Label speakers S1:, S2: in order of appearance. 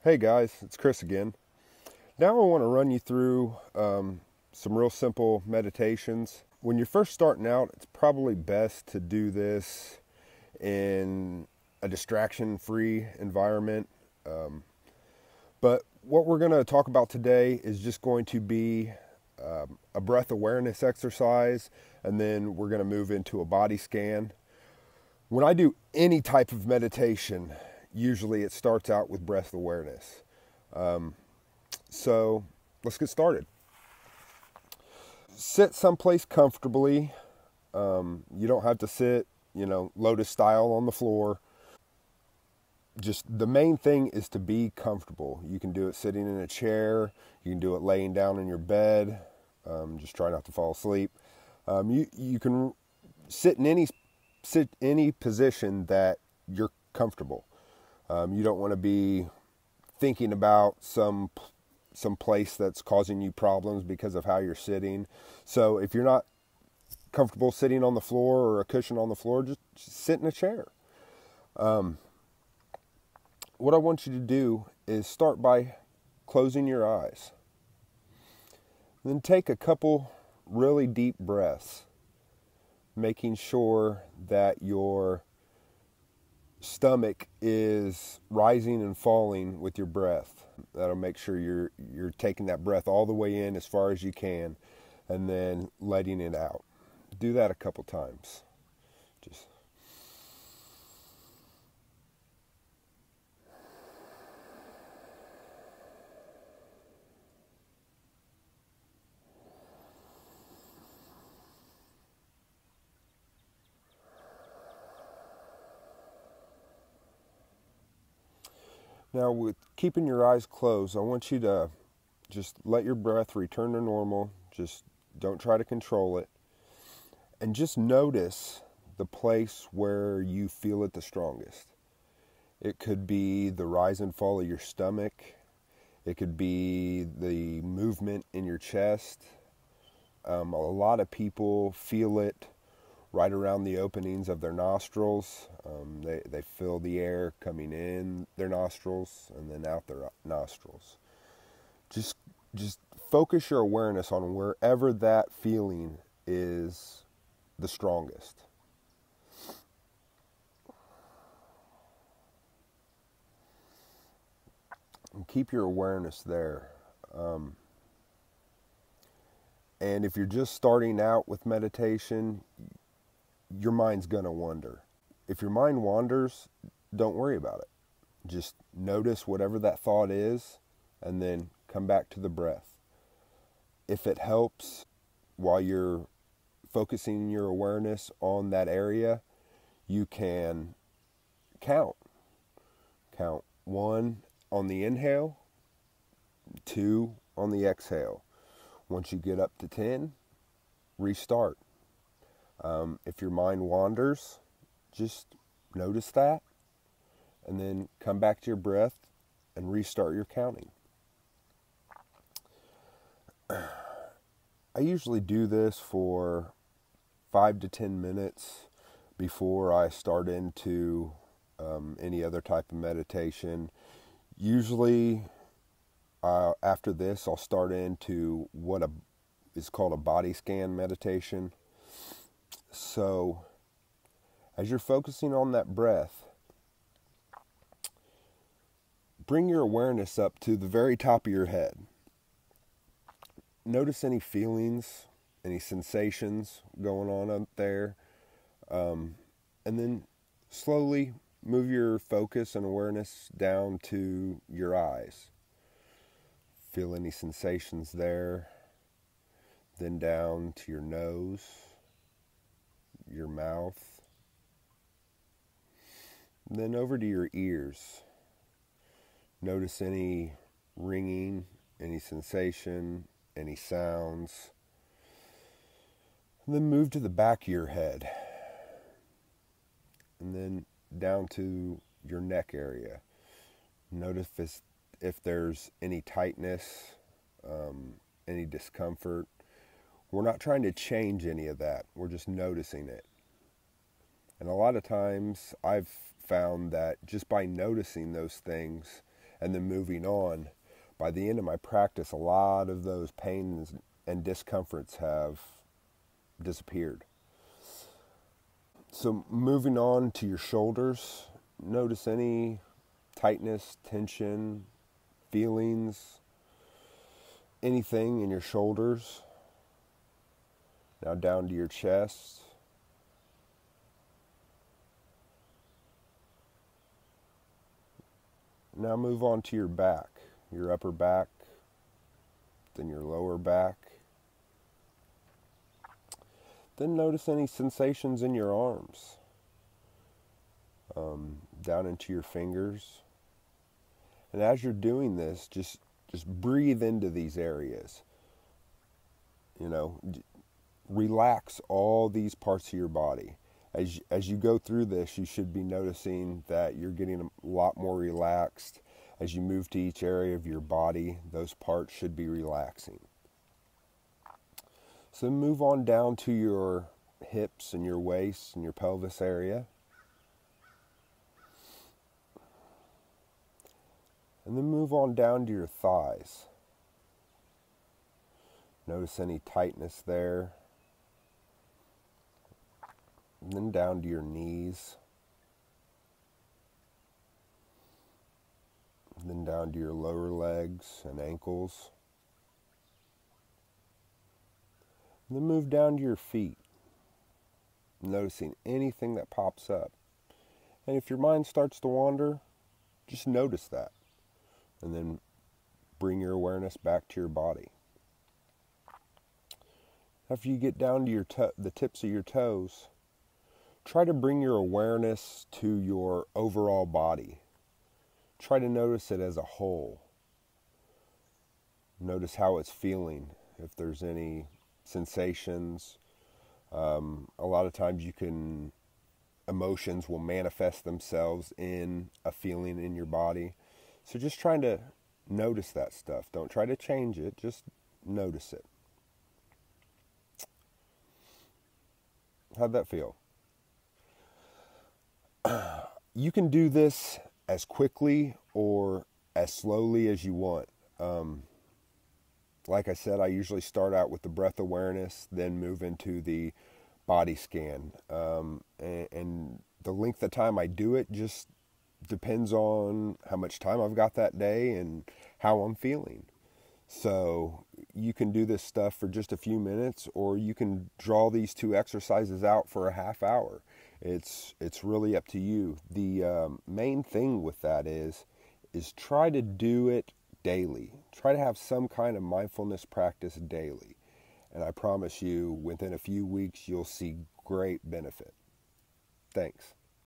S1: Hey guys, it's Chris again. Now I want to run you through some real simple meditations. When you're first starting out, it's probably best to do this in a distraction-free environment. But what we're going to talk about today is just going to be a breath awareness exercise, and then we're going to move into a body scan. When I do any type of meditation, usually it starts out with breath awareness. So let's get started. Sit someplace comfortably. You don't have to sit, lotus style on the floor. Just the main thing is to be comfortable. You can do it sitting in a chair. You can do it laying down in your bed. Just try not to fall asleep. You can sit in any position that you're comfortable. You don't want to be thinking about some place that's causing you problems because of how you're sitting. So if you're not comfortable sitting on the floor or a cushion on the floor, just sit in a chair. What I want you to do is start by closing your eyes. Then take a couple really deep breaths, making sure that your stomach is rising and falling with your breath. That'll make sure you're taking that breath all the way in as far as you can and then letting it out. Do that a couple times. Just Now, with keeping your eyes closed, I want you to just let your breath return to normal. Just don't try to control it. And just notice the place where you feel it the strongest. It could be the rise and fall of your stomach. It could be the movement in your chest. A lot of people feel it right around the openings of their nostrils. They feel the air coming in their nostrils and then out their nostrils. Just focus your awareness on wherever that feeling is the strongest. And keep your awareness there. And if you're just starting out with meditation, your mind's going to wander. If your mind wanders, don't worry about it. Just notice whatever that thought is and then come back to the breath. If it helps while you're focusing your awareness on that area, you can count. Count 1 on the inhale, 2 on the exhale. Once you get up to 10, restart. If your mind wanders, just notice that and then come back to your breath and restart your counting. I usually do this for 5 to 10 minutes before I start into any other type of meditation. Usually after this, I'll start into what is called a body scan meditation. So as you're focusing on that breath, bring your awareness up to the very top of your head. Notice any feelings, any sensations going on up there. And then slowly move your focus and awareness down to your eyes. Feel any sensations there. Then down to your nose, your mouth. Then over to your ears. Notice any ringing, any sensation, any sounds. And then move to the back of your head. And then down to your neck area. Notice if there's any tightness, any discomfort. We're not trying to change any of that. We're just noticing it. And a lot of times I've found that just by noticing those things and then moving on. By the end of my practice, a lot of those pains and discomforts have disappeared. So moving on to your shoulders, notice any tightness, tension, feelings, anything in your shoulders. Now down to your chest. Now move on to your back, your upper back, then your lower back. Then notice any sensations in your arms, down into your fingers. And as you're doing this, just breathe into these areas. Relax all these parts of your body. As you go through this, you should be noticing that you're getting a lot more relaxed. As you move to each area of your body, those parts should be relaxing. So move on down to your hips and your waist and your pelvis area. And then move on down to your thighs. Notice any tightness there. And then down to your knees. And then down to your lower legs and ankles. And then move down to your feet, noticing anything that pops up. And if your mind starts to wander, just notice that. And then bring your awareness back to your body. After you get down to the tips of your toes, try to bring your awareness to your overall body. Try to notice it as a whole. Notice how it's feeling, if there's any sensations. A lot of times emotions will manifest themselves in a feeling in your body. So just trying to notice that stuff. Don't try to change it, just notice it. How'd that feel? You can do this as quickly or as slowly as you want. Like I said, I usually start out with the breath awareness, then move into the body scan. And the length of time I do it just depends on how much time I've got that day and how I'm feeling. So you can do this stuff for just a few minutes, or you can draw these two exercises out for a half hour. It's really up to you. The main thing with that is try to do it daily. Try to have some kind of mindfulness practice daily. And I promise you, within a few weeks, you'll see great benefit. Thanks.